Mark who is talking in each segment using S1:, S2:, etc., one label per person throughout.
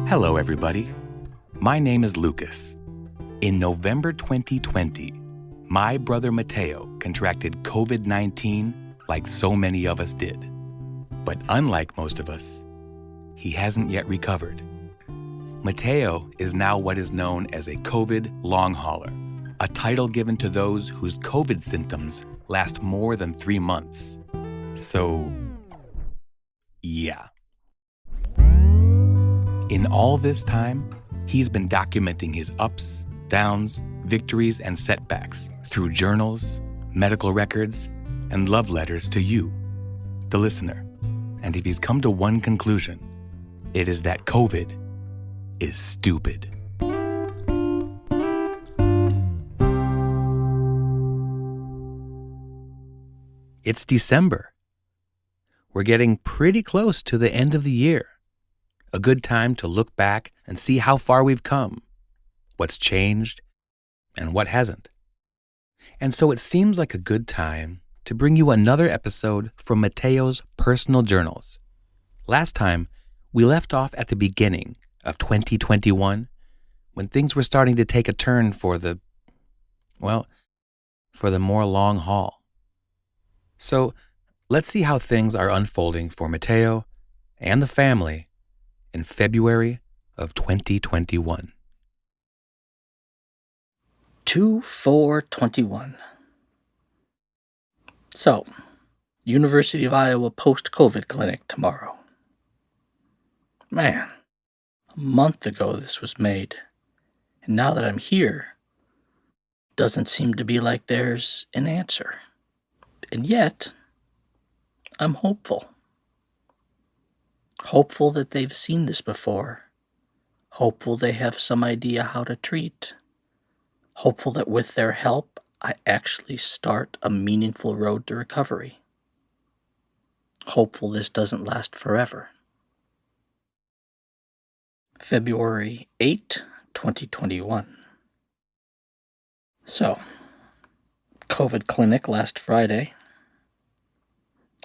S1: Hello, everybody. My name is Lucas. In November 2020, my brother Mateo contracted COVID-19 like so many of us did. But unlike most of us, he hasn't yet recovered. Mateo is now what is known as a COVID long hauler, a title given to those whose COVID symptoms last more than 3 months. So, yeah. In all this time, he's been documenting his ups, downs, victories, and setbacks through journals, medical records, and love letters to you, the listener. And if he's come to one conclusion, it is that COVID is stupid. It's December. We're getting pretty close to the end of the year. A good time to look back and see how far we've come, what's changed, and what hasn't. And so it seems like a good time to bring you another episode from Mateo's personal journals. Last time, we left off at the beginning of 2021, when things were starting to take a turn for the more long haul. So let's see how things are unfolding for Mateo and the family in February of 2021.
S2: 2/4/21. So, University of Iowa post-COVID clinic tomorrow. Man, a month ago this was made, and now that I'm here, doesn't seem to be like there's an answer. And yet, I'm hopeful. Hopeful that they've seen this before. Hopeful they have some idea how to treat. Hopeful that with their help, I actually start a meaningful road to recovery. Hopeful this doesn't last forever. February 8, 2021. So, COVID clinic last Friday.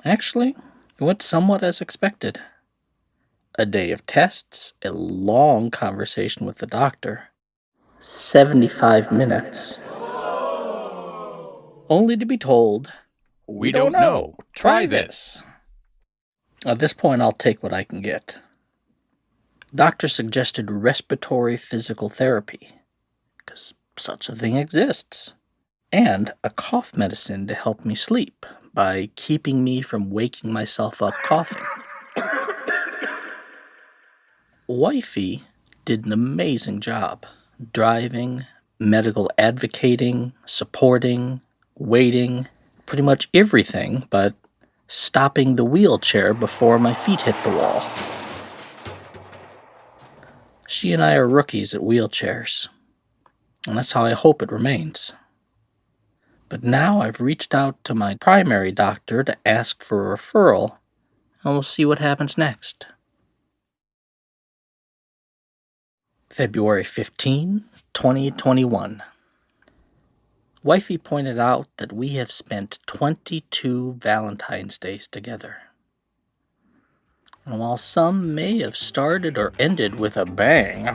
S2: Actually, it went somewhat as expected. A day of tests, a long conversation with the doctor, 75 minutes. Only to be told, we don't know. Try this. At this point, I'll take what I can get. Doctor suggested respiratory physical therapy, because such a thing exists, and a cough medicine to help me sleep by keeping me from waking myself up coughing. Wifey did an amazing job driving, medical advocating, supporting, waiting, pretty much everything but stopping the wheelchair before my feet hit the wall. She and I are rookies at wheelchairs, and that's how I hope it remains. But now I've reached out to my primary doctor to ask for a referral, and we'll see what happens next. February 15, 2021. Wifey pointed out that we have spent 22 Valentine's Days together. And while some may have started or ended with a bang,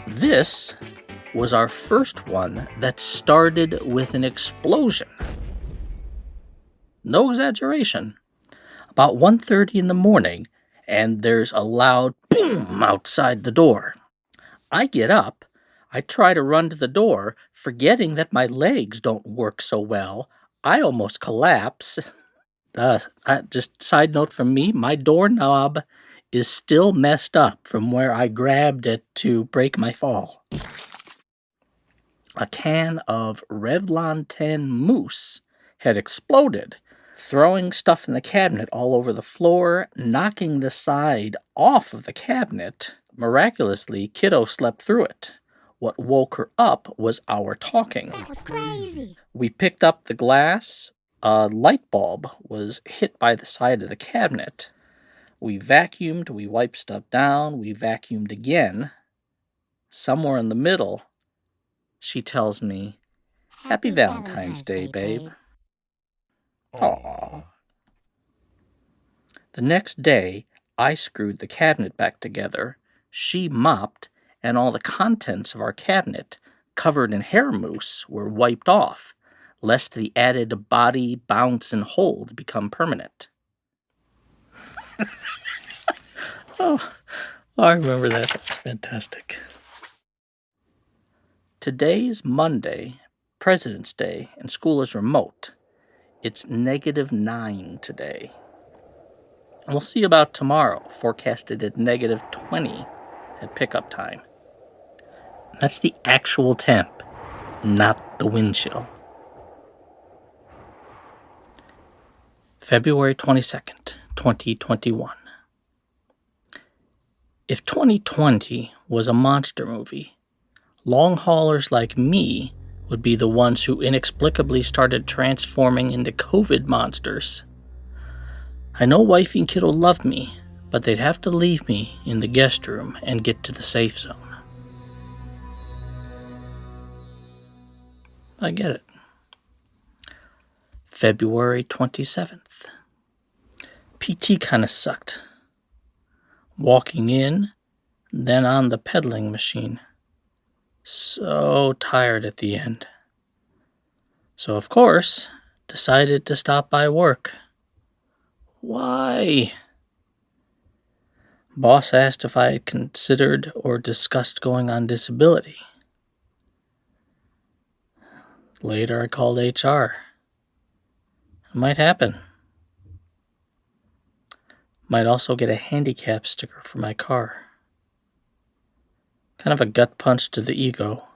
S2: this was our first one that started with an explosion. No exaggeration. About 1:30 in the morning, and there's a loud boom outside the door. I get up. I try to run to the door, forgetting that my legs don't work so well. I almost collapse. Just side note from me, my doorknob is still messed up from where I grabbed it to break my fall. A can of Revlon 10 mousse had exploded, throwing stuff in the cabinet all over the floor, knocking the side off of the cabinet. Miraculously, kiddo slept through it. What woke her up was our talking.
S3: That was crazy.
S2: We picked up the glass. A light bulb was hit by the side of the cabinet. We vacuumed, we wiped stuff down, we vacuumed again. Somewhere in the middle, she tells me, Happy Valentine's Day, babe. Aww. The next day, I screwed the cabinet back together, she mopped, and all the contents of our cabinet, covered in hair mousse, were wiped off, lest the added body, bounce, and hold become permanent. Oh, I remember that. That's fantastic. Today is Monday, President's Day, and school is remote. It's -9 today. And we'll see about tomorrow, forecasted at -20 at pickup time. That's the actual temp, not the wind chill. February 22nd, 2021. If 2020 was a monster movie, long haulers like me would be the ones who inexplicably started transforming into COVID monsters. I know wifey and kid will love me, but they'd have to leave me in the guest room and get to the safe zone. I get it. February 27th. PT kind of sucked. Walking in, then on the pedaling machine. So tired at the end. So, of course, decided to stop by work. Why? Boss asked if I had considered or discussed going on disability. Later, I called HR. It might happen. Might also get a handicap sticker for my car. Kind of a gut punch to the ego.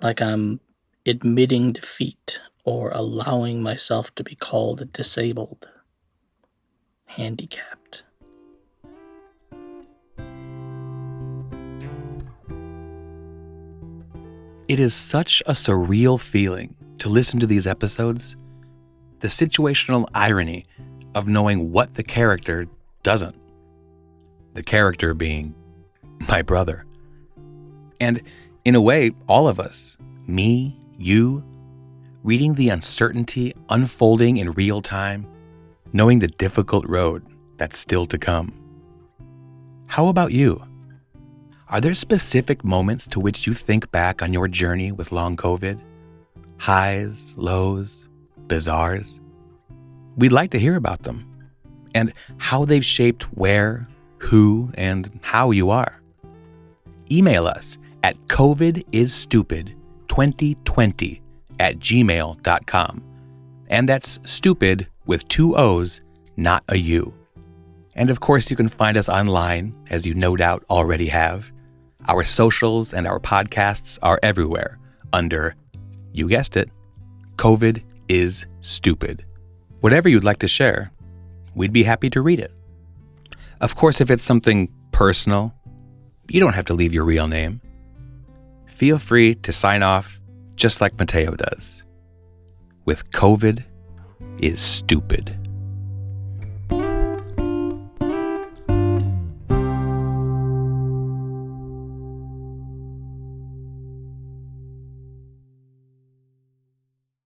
S2: Like I'm admitting defeat or allowing myself to be called disabled. Handicapped.
S1: It is such a surreal feeling to listen to these episodes. The situational irony of knowing what the character doesn't. The character being my brother. And in a way, all of us, me, you, reading the uncertainty unfolding in real time, knowing the difficult road that's still to come. How about you? Are there specific moments to which you think back on your journey with long COVID? Highs, lows, bizarres? We'd like to hear about them and how they've shaped where, who, and how you are. Email us at covidisstupid2020@gmail.com. And that's stupid with 2 O's, not a U. And of course, you can find us online, as you no doubt already have. Our socials and our podcasts are everywhere under, you guessed it, COVID is Stupid. Whatever you'd like to share, we'd be happy to read it. Of course, if it's something personal, you don't have to leave your real name. Feel free to sign off just like Mateo does, with COVID is Stupid.